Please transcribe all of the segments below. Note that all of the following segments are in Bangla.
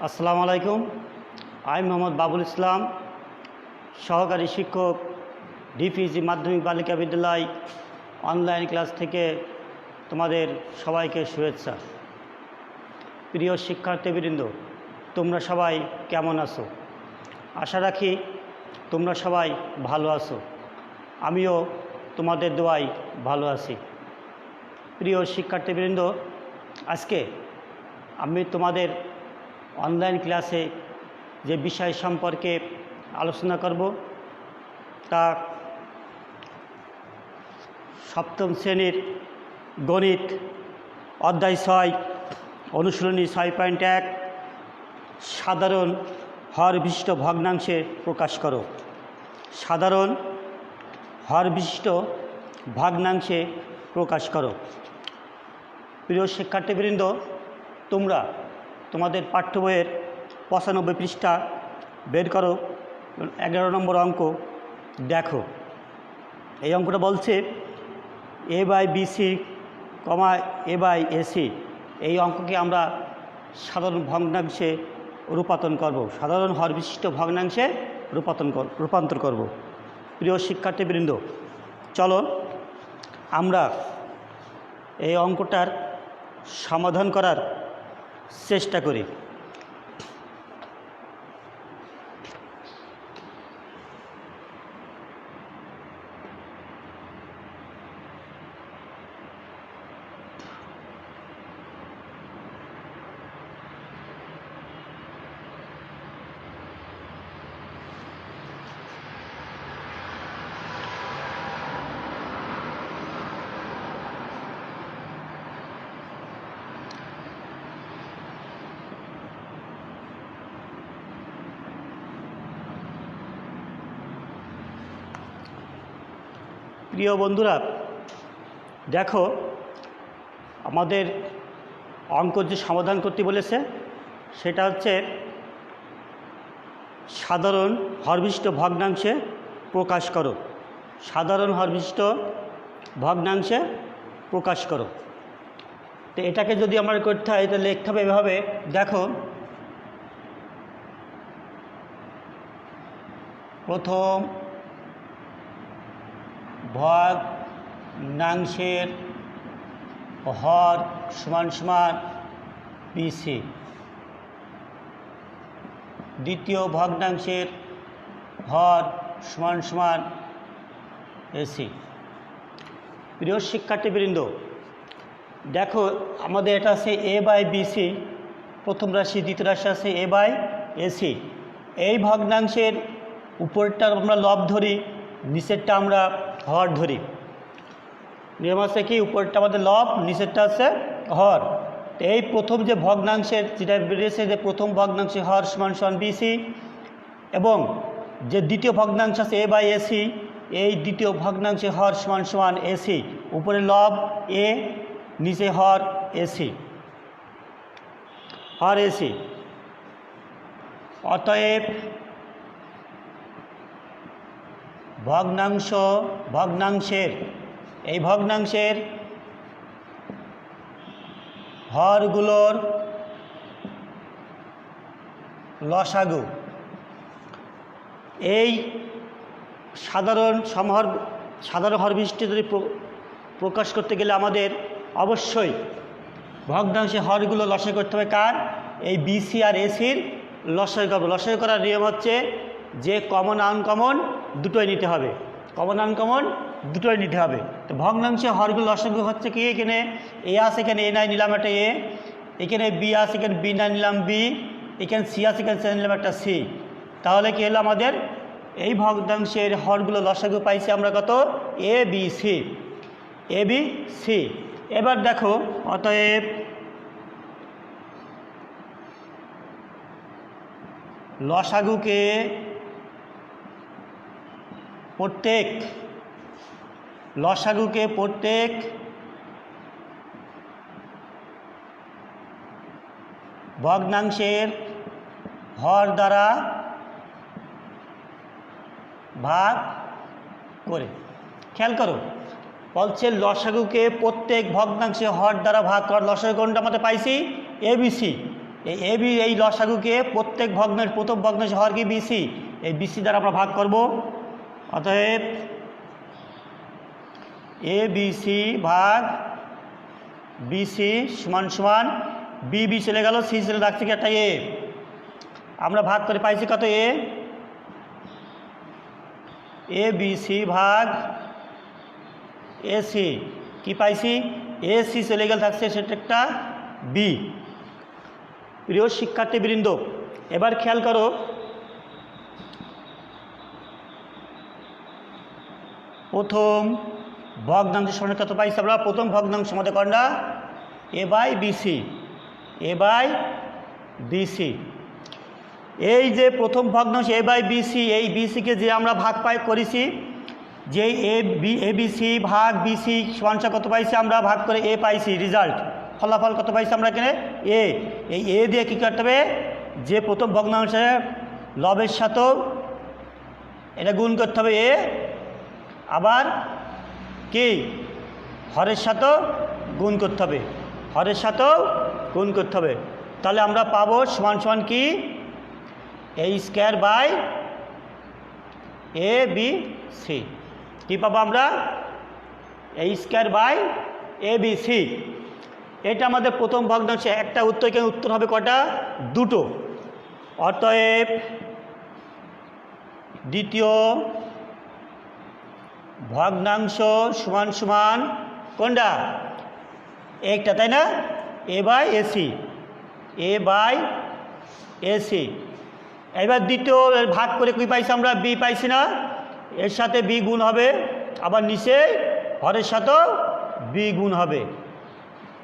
আসসালামু আলাইকুম। আমি মোহাম্মদ বাবুল ইসলাম, সহকারী শিক্ষক, ডিপিজি মাধ্যমিক বালিকা বিদ্যালয় অনলাইন ক্লাস থেকে তোমাদের সবাইকে শুভেচ্ছা। প্রিয় শিক্ষার্থীবৃন্দ, তোমরা সবাই কেমন আছো? আশা রাখি তোমরা সবাই ভালো আছো। আমিও তোমাদের দোয়ায় ভালো আছি। প্রিয় শিক্ষার্থীবৃন্দ, আজকে আমি তোমাদের অনলাইন ক্লাসে যে বিষয় সম্পর্কে আলোচনা করব তা সপ্তম শ্রেণীর গণিত অধ্যায় 6 অনুশীলনী 6.1 সাধারণ হর বিশিষ্ট ভগ্নাংশে প্রকাশ করো। সাধারণ হর বিশিষ্ট ভগ্নাংশে প্রকাশ করো। প্রিয় শিক্ষার্থীবৃন্দ, তোমরা তোমাদের পাঠ্য বইয়ের 95 পৃষ্ঠা বের করো, 11 নম্বর অঙ্ক দেখো। এই অঙ্কটা বলছে a/bc, a/ac। এই অঙ্ককে আমরা সাধারণ ভগ্নাংশে রূপান্তর করব, সাধারণ হর বিশিষ্ট ভগ্নাংশে রূপান্তর করব। প্রিয় শিক্ষার্থীবৃন্দ, চলো আমরা এই অঙ্কটার সমাধান করার চেষ্টা করি। প্রিয় বন্ধুরা, দেখো আমাদের অঙ্ক যে সমাধান করতে বলেছে সেটা হচ্ছে সাধারণ হরবিশিষ্ট ভগ্নাংশে প্রকাশ করো। সাধারণ হরবিশিষ্ট ভগ্নাংশে প্রকাশ করো। তো এটাকে যদি আমার করতে হয় তাহলে লিখতে হবে এভাবে। দেখো, প্রথম ভগ্নাংশের হর সমান সমান বিসি, দ্বিতীয় ভগ্নাংশের হর সমান সমান এসি। প্রিয় শিক্ষার্থীবৃন্দ, দেখো আমাদের এটা আছে a/bc, প্রথম রাশি, দ্বিতীয় রাশি আছে a/ac। এই ভগ্নাংশের উপরটা আমরা লব ধরি, নিচেরটা আমরা হর ধরি। নিয়ম আছে কি, উপরটা আমাদের লব, নিচেরটা আছে হর। তো এই প্রথম যে ভগ্নাংশের যেটা বেরিয়েছে যে প্রথম ভগ্নাংশে হর সমান সমান বিসি, এবং যে দ্বিতীয় ভগ্নাংশ আছে a/ac, এই দ্বিতীয় ভগ্নাংশে হর সমান সমান এসি। উপরে লব এ, নিচে হর এসি, হর এসি। অতএব ভগ্নাংশের এই ভগ্নাংশের হরগুলোর লসাগু। এই সাধারণ হর বিশিষ্ট যদি প্রকাশ করতে গেলে আমাদের অবশ্যই ভগ্নাংশে হরগুলো লসাগু করতে হবে। কার? এই বিসি আর এসির লসাগু করবো। লসাগু করার নিয়ম হচ্ছে যে কমন আনকমন দুটোই নিতে হবে, কমন আনকমন দুটোই নিতে হবে। তো ভগ্নাংশে হরগুলো লসাগু হচ্ছে কি, এখানে এ আছে, এখানে এ নাই নিলাম একটা এ, এখানে বি আছে, এখানে বি নাই নিলাম বি, এখানে সি আছে, এখানে সি নিলাম একটা সি। তাহলে কি হলো, আমাদের এই ভগ্নাংশের হরগুলো লসাগু পাইছি আমরা কত? এ বি সি, এ বি সি। এবার দেখো, অতএব লসাগুকে প্রত্যেক ভগ্নাংশের হর দ্বারা ভাগ করে। খেয়াল করো, বলছে লসাগুকে প্রত্যেক ভগ্নাংশে হর দ্বারা ভাগ কর। লসাগু কোনটা আমাদের পাইছি? এবিসি। এই লসাগুকে প্রত্যেক ভগ্নাংশ প্রথম ভগ্নাংশে হর কি? বিসি। এই বিসি দ্বারা আমরা ভাগ করব। অতএব এবিসি ভাগ বিসি সমান সমান বি চলে গেল, সি চলে রাখছি কি একটা এ। আমরা ভাগ করে পাইছি কত? এ বিসি ভাগ এসি কি পাইছি? এসি চলে গেল, থাকছে সেটা একটা বি। প্রিয় শিক্ষার্থীবৃন্দ, এবার খেয়াল করো, প্রথম ভগ্নাংশ সমান কত পাইছি আমরা? প্রথম ভগ্নাংশ মধ্যে কোনটা? A by BC. A by BC. এই যে প্রথম ভগ্নাংশ এ বাই বিসি, এই বিসিকে যে আমরা ভাগ করেছি, যে এবিসি ভাগ বিসি সমান কত পাইছি আমরা? ভাগ করে এ পাইছি। রেজাল্ট ফলাফল কত পাইছি আমরা এখানে? এ। এই এ দিয়ে কী করতে হবে? যে প্রথম ভগ্নাংশে লবের সাথেও এটা গুণ করতে হবে এ, আবার কি হরের সাথেও গুণ করতে হবে, হরের সাথেও গুণ করতে হবে। তাহলে আমরা পাবো সমান সমান কি? A square by a b c. কী পাবো আমরা? A square by a b c. এটা আমাদের প্রথম ভগ্নাংশে একটা উত্তর। কেন উত্তর হবে কটা? দুটো। অতএব দ্বিতীয় ভগ্নাংশ সমান সমান কোনটা? একটা, তাই না? A by AC. A by AC. এবার দ্বিতীয় ভাগ করে কী পাইছি আমরা? বি পাইছি না? এর সাথে বি গুণ হবে, আবার নিচে হরের সাথেও বি গুণ হবে।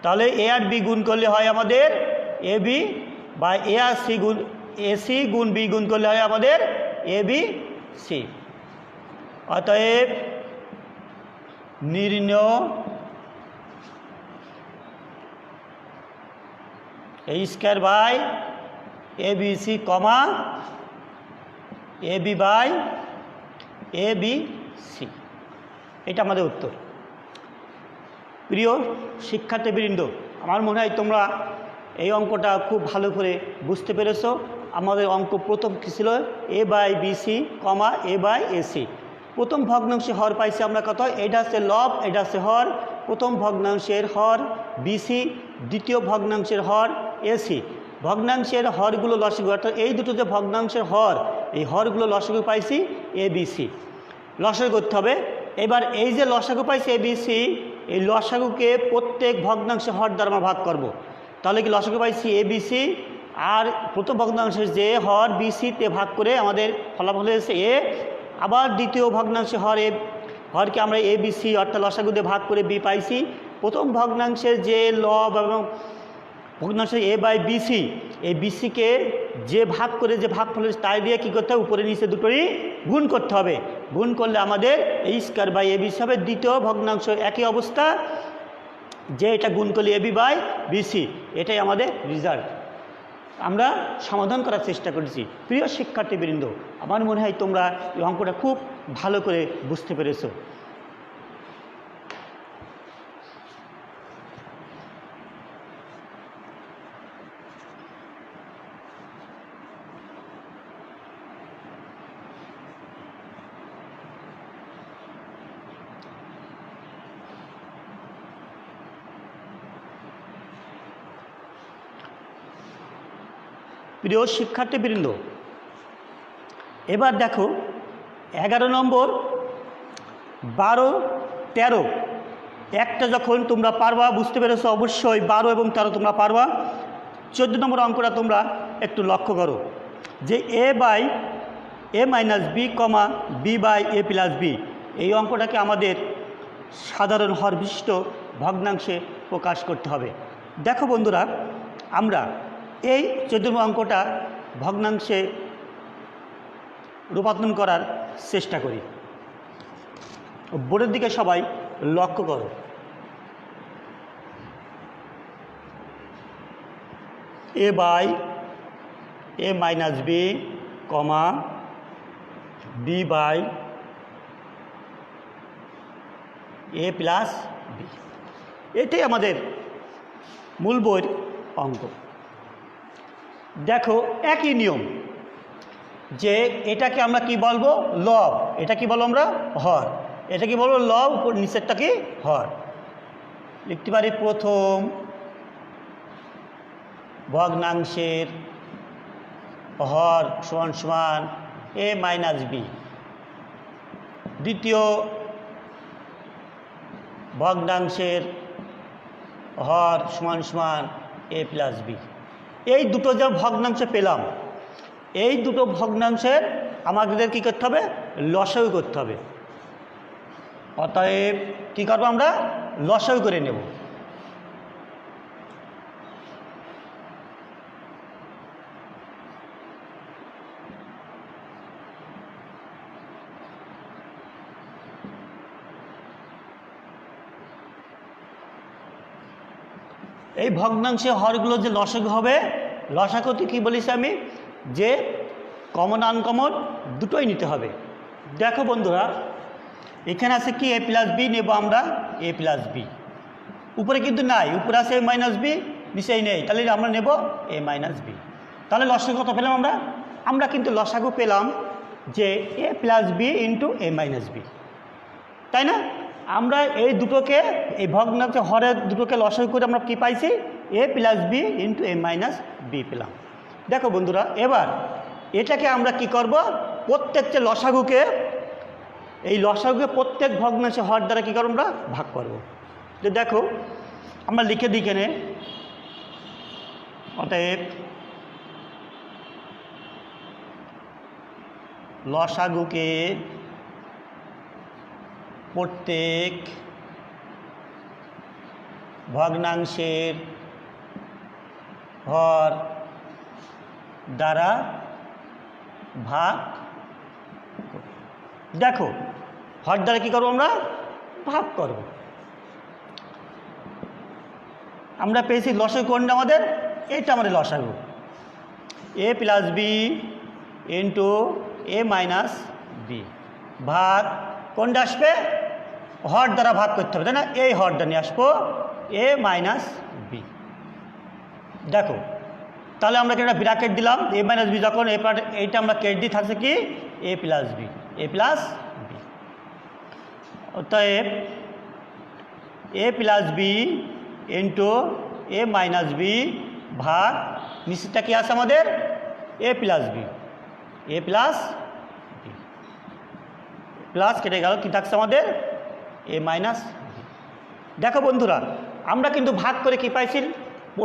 তাহলে এ আর বি গুণ করলে হয় আমাদের এ বি, বা এ আর সি গুণ এসি গুণ বি গুণ করলে হয় আমাদের এ বি সি। অতএব নির্ণয় a square by a b c comma a b by a b c, এটা আমাদের উত্তর। প্রিয় শিক্ষার্থীবৃন্দ, আমার মনে হয় তোমরা এই অঙ্কটা খুব ভালো করে বুঝতে পেরেছো। আমাদের অঙ্ক প্রথম কী ছিল? A by b c comma a by a c. প্রথম ভগ্নাংশে হর পাইছি আমরা কত? এটা হচ্ছে লব, এটা হচ্ছে হর। প্রথম ভগ্নাংশের হর বিসি, দ্বিতীয় ভগ্নাংশের হর এসি। ভগ্নাংশের হরগুলো লসাগু, অর্থাৎ এই দুটো যে ভগ্নাংশের হর, এই হরগুলো লসাগু পাইছি এ বি সি। লসাগু করতে হবে। এবার এই যে লসাগু পাইছি এ বি সি, এই লসাগুকে প্রত্যেক ভগ্নাংশে হর দ্বারা আমরা ভাগ করব। তাহলে কি লসাগু পাইছি এ বি সি, আর প্রথম ভগ্নাংশের যে হর বিসিতে ভাগ করে আমাদের ফলাফল হয়েছে এ। আবার দ্বিতীয় ভগ্নাংশে হরকে আমরা এ বি সি অর্থাৎ লসাগু দিয়ে ভাগ করে বি পাইছি। প্রথম ভগ্নাংশের যে লব এবং ভগ্নাংশ এ বাই বিসি, এই বিসিকে যে ভাগ করে যে ভাগফল তাই দিয়ে কী করতে হবে? উপরে নিচে দুটোরই গুণ করতে হবে। গুণ করলে আমাদের a square by A BC হবে। দ্বিতীয় ভগ্নাংশ একই অবস্থা, যে এটা গুণ করলে এ বি বাই বিসি, এটাই আমাদের রেজাল্ট। আমরা সমাধান করার চেষ্টা করেছি। প্রিয় শিক্ষার্থীবৃন্দ, আমার মনে হয় তোমরা এই অঙ্কটা খুব ভালো করে বুঝতে পেরেছো। প্রিয় শিক্ষার্থীবৃন্দ, এবার দেখো 11 নম্বর, 12, 13 একটা যখন তোমরা পারবা, বুঝতে পেরেছো অবশ্যই 12 এবং 13 তোমরা পারবা। 14 নম্বর অঙ্কটা তোমরা একটু লক্ষ্য করো, যে a by a minus b comma b by A plus b. এই অঙ্কটাকে আমাদের সাধারণ হর বিশিষ্ট ভগ্নাংশে প্রকাশ করতে হবে। দেখো বন্ধুরা, আমরা এই 14 নম্বর অঙ্কটা ভগ্নাংশে রূপান্তর করার চেষ্টা করি। বোর্ডের দিকে সবাই লক্ষ্য করো। A by a minus b comma b by A plus b. এটাই আমাদের মূল বইয়ের অঙ্ক। দেখো একই নিয়ম, যে এটাকে আমরা কি বলবো, লব। এটা কি বলবো আমরা, হর। এটা কি বলবো, লব, উপর নিচেরটা কি, হর। লিখতে পারি প্রথম ভগ্নাংশের হর সমান সমান এ মাইনাস বি, দ্বিতীয় ভগ্নাংশের হর সমান সমান এ প্লাস বি। এই দুটো যে ভগ্নাংশ পেলাম, এই দুটো ভগ্নাংশের আমাদের কী করতে হবে, লসাগু করতে হবে। অতএব কী করবো, আমরা লসাগু করে নেব। এই ভগ্নাংশে হরগুলো যে লসাগু হবে, লসাগুতে কী বলিস আমি, যে কমন আনকমন দুটোই নিতে হবে। দেখো বন্ধুরা, এখানে আছে কি এ প্লাস বি, নেব আমরা এ প্লাস বি। উপরে কিন্তু নাই, উপরে আছে এ মাইনাস বি, নিচেই নেই, তাহলে আমরা নেব এ মাইনাস বি। তাহলে লসাগু কত পেলাম আমরা, আমরা কিন্তু লসাগু পেলাম যে এ plus b into a minus B, তাই না? আমরা এই দুটোকে, এই ভগ্নাংশ হরের দুটোকে লসাগু করে আমরা কি পাইছি, এ plus b into a minus B পেলাম। দেখো বন্ধুরা, এবার এটাকে আমরা কি করব, প্রত্যেকটা লসাগুকে, এই লসাগুকে প্রত্যেক ভগ্নাংশে হর দ্বারা কী করব, আমরা ভাগ করব। যে দেখো আমরা লিখে দিই কেনে, অতএব লসাগুকে প্রত্যেক ভগ্নাংশের হর দ্বারা ভাগ। দেখো হর দ্বারা কী করবো, আমরা ভাগ করব। আমরা পেয়েছি লসাগু কোনটা আমাদের, এটা আমাদের লসাগু, এ plus b into a minus B, ভাগ কোনটা আসবে, হর দ্বারা ভাগ করতে হবে, তাই না? এই হরটা নিয়ে আসবো এ মাইনাস বি। দেখো তাহলে আমরা একটা ব্র্যাকেট দিলাম, এ মাইনাস বি, যখন এইটা আমরা কেট দিয়ে থাকছে কি এ প্লাস বি, এ প্লাস বি। অতএব এ plus b into a minus B ভাগ নিচেরটা কি আছে আমাদের, এ প্লাস বি, এ প্লাস বি, প্লাস কেটে গেল, কি থাকছে আমাদের এ মাইনাস বি। দেখো বন্ধুরা, আমরা কিন্তু ভাগ করে কি পাইছি,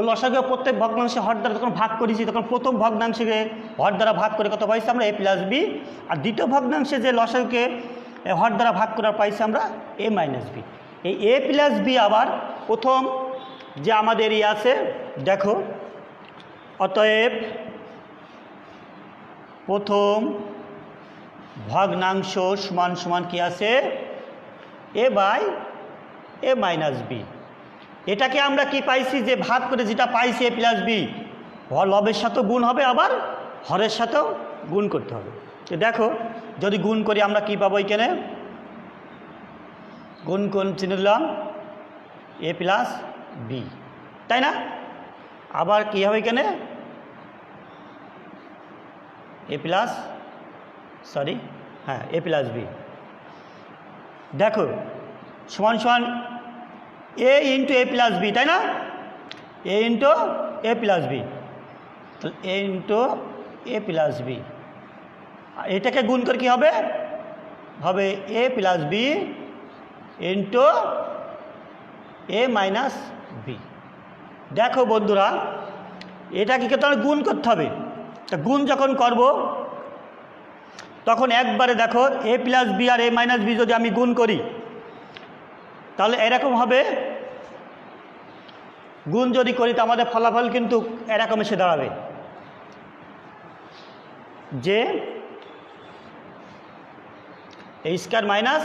লসাগু প্রত্যেক ভগ্নাংশে হর দ্বারা যখন ভাগ করেছি, তখন প্রথম ভগ্নাংশে হর দ্বারা ভাগ করে কত পাইছি আমরা, এ প্লাস বি। আর দ্বিতীয় ভগ্নাংশে যে লসাগুকে হর দ্বারা ভাগ করার পাইছি আমরা এ মাইনাস বি। এই এ প্লাস বি আবার প্রথম যে আমাদের ই আছে, দেখো অতএব প্রথম ভগ্নাংশ সমান সমান কি আছে, এ বাই এ মাইনাস বি। এটাকে আমরা কি পাইছি, যে ভাগ করে যেটা পাইছি এ প্লাস বি, লবের সাথেও গুণ হবে, আবার হরের সাথেও গুণ করতে হবে। তো দেখো যদি গুণ করি আমরা কি পাবো, এখানে গুণ কোণ চিনে দিলাম এ প্লাস বি, তাই না? আবার কি হবে এখানে এ প্লাস, সরি হ্যাঁ এ প্লাস বি। দেখো সমান সমান এ ইন্টু এ প্লাস বি, তাই না? এ ইন্টু এ প্লাস বি, তাহলে এ ইন্টু এ প্লাস বি। এটাকে গুণ করে কি হবে, হবে এ plus b into a minus B. দেখো বন্ধুরা, এটাকে তাহলে গুণ করতে হবে। তা গুণ যখন করব তখন একবারে দেখো এ প্লাস বি আর এ মাইনাস বি যদি আমি গুণ করি, তাহলে এরকম হবে, গুণ যদি করি তো আমাদের ফলাফল কিন্তু এরকম এসে দাঁড়াবে, যে এ স্কয়ার মাইনাস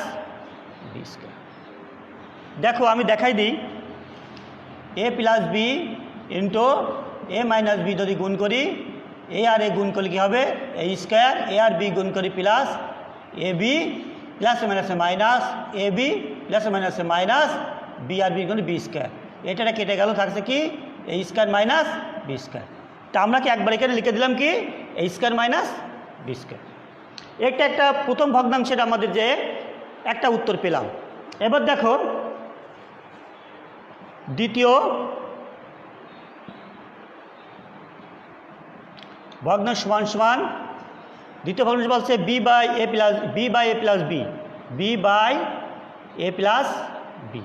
বি স্কয়ার। দেখো আমি দেখাই দিই, এ plus b into a minus B যদি গুণ করি, এ আর এ গুণ করলে কী হবে, এ স্কয়ার, এ আর বি গুণ করি প্লাস এ বি, প্লাস মাইনাসে মাইনাস এ বি প্লাস মাইনাসে মাইনাস বি আর বি গুণ বি স্কোয়ার, এটা কেটে গেল, থাকছে কি a square minus B square. তা আমরা কি একবার এখানে লিখে দিলাম কি a square minus B square. এটা একটা প্রথম ভগ্নাংশের আমাদের যে একটা উত্তর পেলাম। এবার দেখো দ্বিতীয় ভগ্নাংশ সমান সমান, দ্বিতীয় ভগ্নাংশ বলছে B by A plus B, B by A plus B.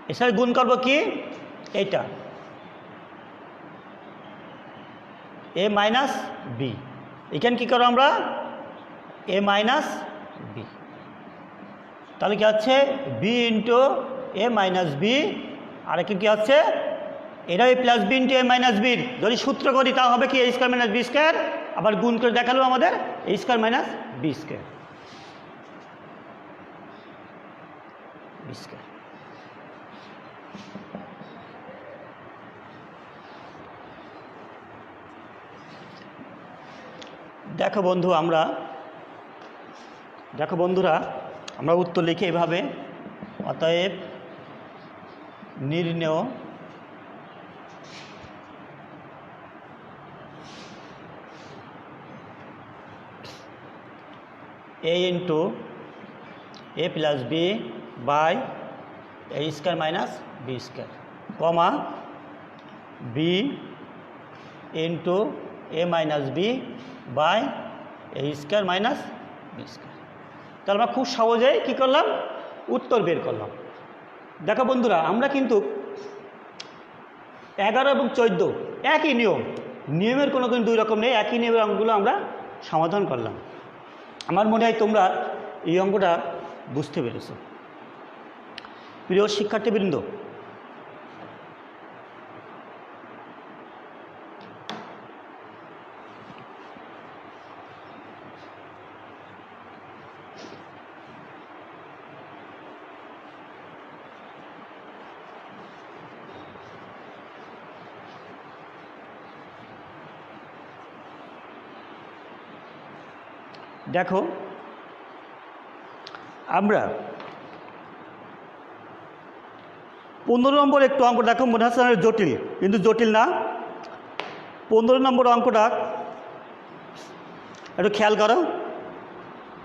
এর সাথে গুণ করবো কি এইটা এ মাইনাস বি, এখানে কী করো আমরা এ মাইনাস বি, তাহলে কী হচ্ছে b into a minus b, আর এখানে কী হচ্ছে এটা a plus b into a minus বির যদি সূত্র করি তা হবে কি a square minus B square, আবার গুণ করে দেখালো আমাদের a square minus B square. দেখো বন্ধুরা আমরা উত্তর লিখি এভাবে, অতএব নির্ণেয় a into A plus b by A square minus B square, comma b into a minus b by A square minus B square. তাহলে আমরা খুব সহজেই কী করলাম উত্তর বের করলাম। দেখো বন্ধুরা আমরা কিন্তু 11 এবং 14 একই নিয়মের কোনো দুই রকম নেই, একই নিয়মের অঙ্কগুলো আমরা সমাধান করলাম। আমার মনে হয় তোমরা এই অঙ্কটা বুঝতে পেরেছ। প্রিয় শিক্ষার্থীবৃন্দ, দেখো আমরা 15 নম্বর একটু অঙ্ক দেখো, মনে হচ্ছে জটিল, কিন্তু জটিল না। 15 নম্বর অঙ্কটা একটু খেয়াল করো,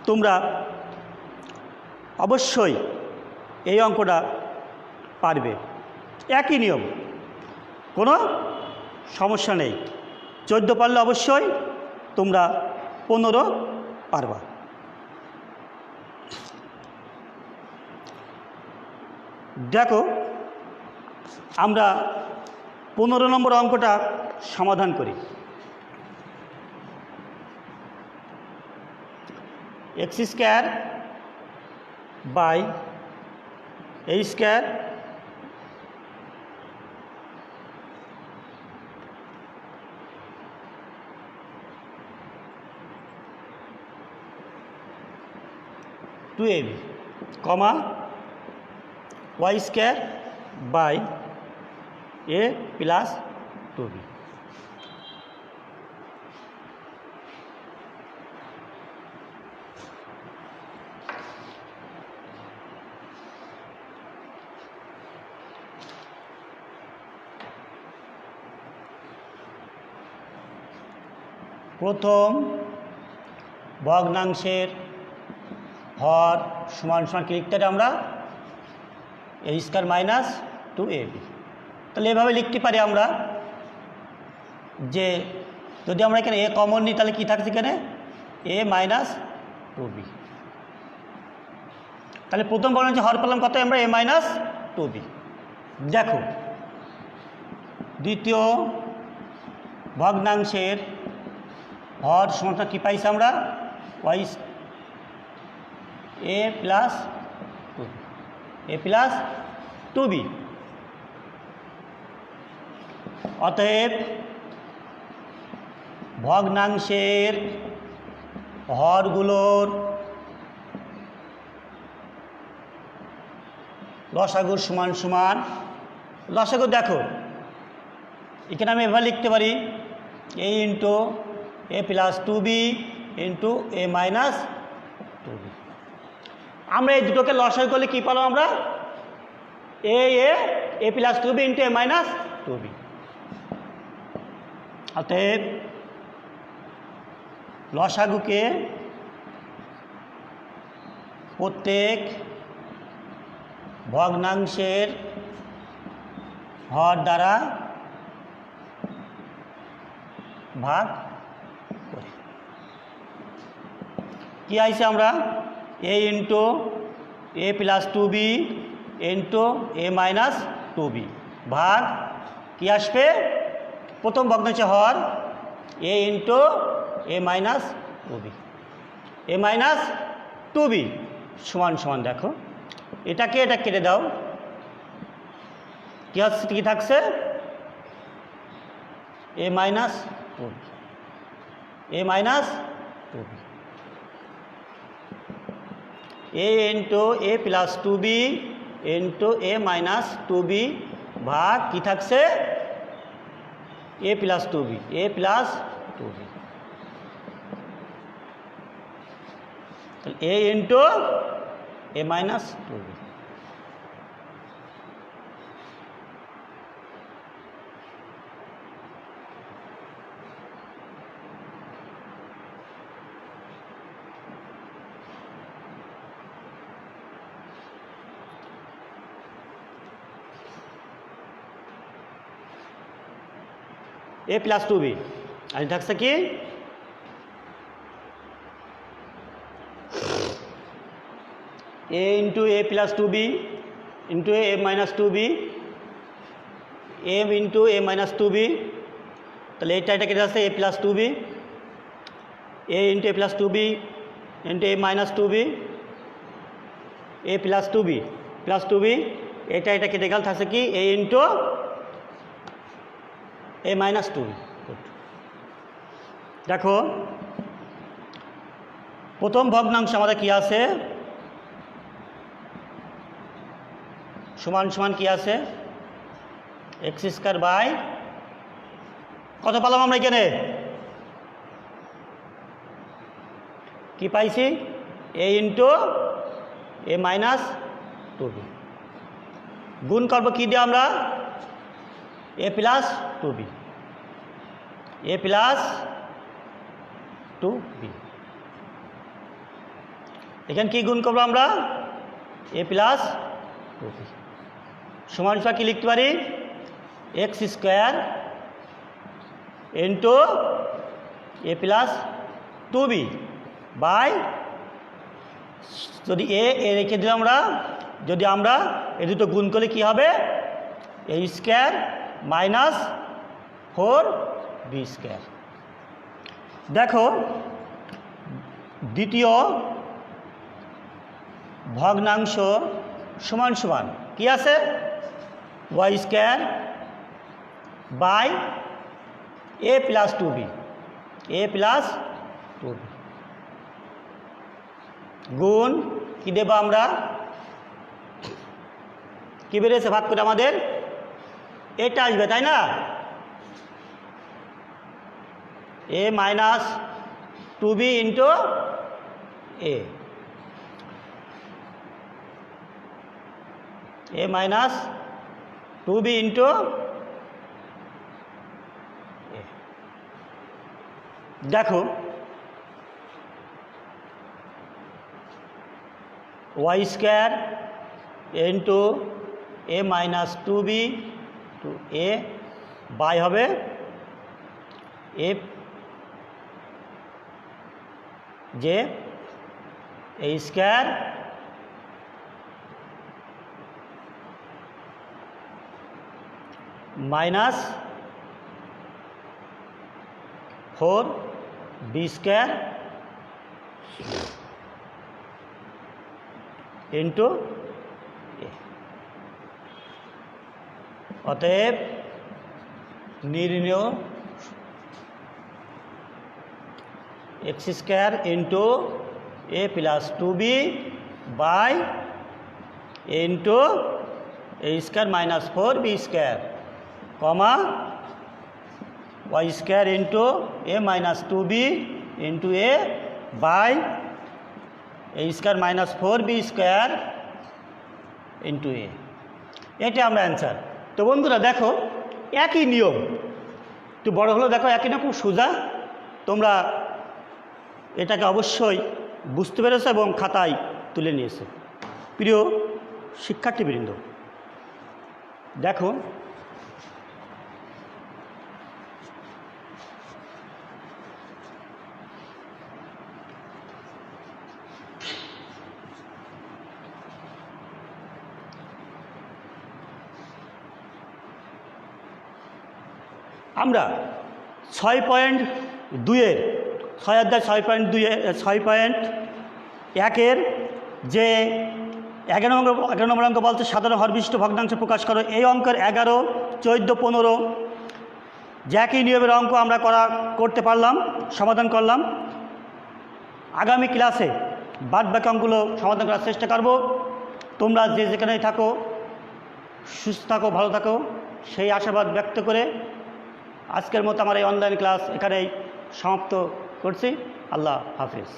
তোমরা অবশ্যই এই অঙ্কটা পারবে, একই নিয়ম, কোনো সমস্যা নেই। 14 পারলে অবশ্যই তোমরা 15 পারবা। দেখো আমরা 15 নম্বর অঙ্কটা সমাধান করি। X square by A square two A B, comma Y square by A plus 2b। প্রথম ভগ্নাংশের হর সমান সমান কি লিখতে পারি আমরা এ স্কোয়ার মাইনাস 2ab। তাহলে এভাবে লিখতে পারি আমরা যে যদি আমরা এখানে এ কমন নিই তাহলে কী থাকছে এখানে এ মাইনাস 2b। তাহলে প্রথম ভগ্নাংশে হর পেলাম কত আমরা এ মাইনাস 2b। দেখো দ্বিতীয় ভগ্নাংশের হর সমানটা কী পাইছি আমরা ওয়াই এ প্লাস 2b। অতএব ভগ্নাংশের হরগুলোর লসাগু সমান সমান লসাগু। দেখো এখানে আমি এভাবে লিখতে পারি এ into A plus 2b into a minus 2b। আমরা এই দুটোকে লসাগু করলে কী পেলাম আমরা? এ plus 2b into a minus 2b। অতএব লসাগুকে প্রত্যেক ভগ্নাংশের হর দ্বারা ভাগ করি। কি আইছে আমরা? এ into A plus 2b into a minus 2b ভাগ কি আসবে? প্রথম ভগ্নাংশের হর এ into a minus 2b, A minus 2b সমান সমান, দেখো এটাকে এটা কেটে দাও, কি হচ্ছে, কি থাকছে? এ minus 2b, A minus 2b, A into A plus 2b into a minus 2b ভাগ কি থাকছে? এ plus 2b, A plus 2b, A into a minus 2b। A plus 2b আর থাকছে কি? এ into A plus 2b into a minus 2b, A into a minus 2b, তাহলে এটা কেটে আসছে এ plus 2b, A into A plus 2b into a minus 2b, A plus 2b plus 2b, এটা কেটে গেল, থাকছে কি? এ ইন্টু এ মাইনাস 2b। দেখো প্রথম ভগ্নাংশ আমাদের কি আছে? সমান সমান কি আছে? এক্স স্কয়ার বাই কত পেলাম আমরা এখানে? কি পাইছি? এ ইন্টু এ মাইনাস 2b গুণ করবো কি দিয়ে আমরা? এ plus 2b, A plus 2b, এখানে কি গুণ করবো আমরা? এ প্লাস 2b সমান সমান কি লিখতে পারি? X square into A plus 2b by, যদি এ রেখে দিলাম আমরা, যদি আমরা এ দুটো গুণ করলে কি হবে? A square minus 4b square. দেখো দ্বিতীয় ভগ্নাংশ সমান সমান কি আছে? Y square by A plus 2b, A plus 2b গুণ কি দেব আমরা? কি বেরিয়েছে ভাগ করে আমাদের? এটা আসবে, তাই না? A minus 2b into a minus 2b into a. দেখো y square into a minus 2b two a by হবে এ যে a square minus 4b square into a. अतएव निर्णय x square into a plus 2b by into a square minus 4b square comma y square into a minus 2b into a by a square minus 4b square into a, এটা আমরা অ্যান্সার। তো বন্ধুরা দেখো একই নিয়ম, একটু বড় হলেও দেখো একই না, খুব সোজা। তোমরা এটাকে অবশ্যই বুঝতে পেরেছো এবং খাতায় তুলে নিয়েছো। প্রিয় শিক্ষার্থীবৃন্দ দেখো আমরা 6.2-এর 6 অধ্যায় 6.1-এর যে 11 নম্বর অঙ্ক বলছে সাধারণ হরবিশিষ্ট ভগ্নাংশ প্রকাশ করো, এই অঙ্কের 11, 14, 15 যে একই নিয়মের অঙ্ক আমরা করতে পারলাম, সমাধান করলাম। আগামী ক্লাসে বাদবাকি অঙ্কগুলো সমাধান করার চেষ্টা করব। তোমরা যে যেখানেই থাকো সুস্থ থাকো, ভালো থাকো, সেই আশাবাদ ব্যক্ত করে আজকের মতো আমার এই অনলাইন ক্লাস এখানেই সমাপ্ত করছি। আল্লাহ হাফিজ।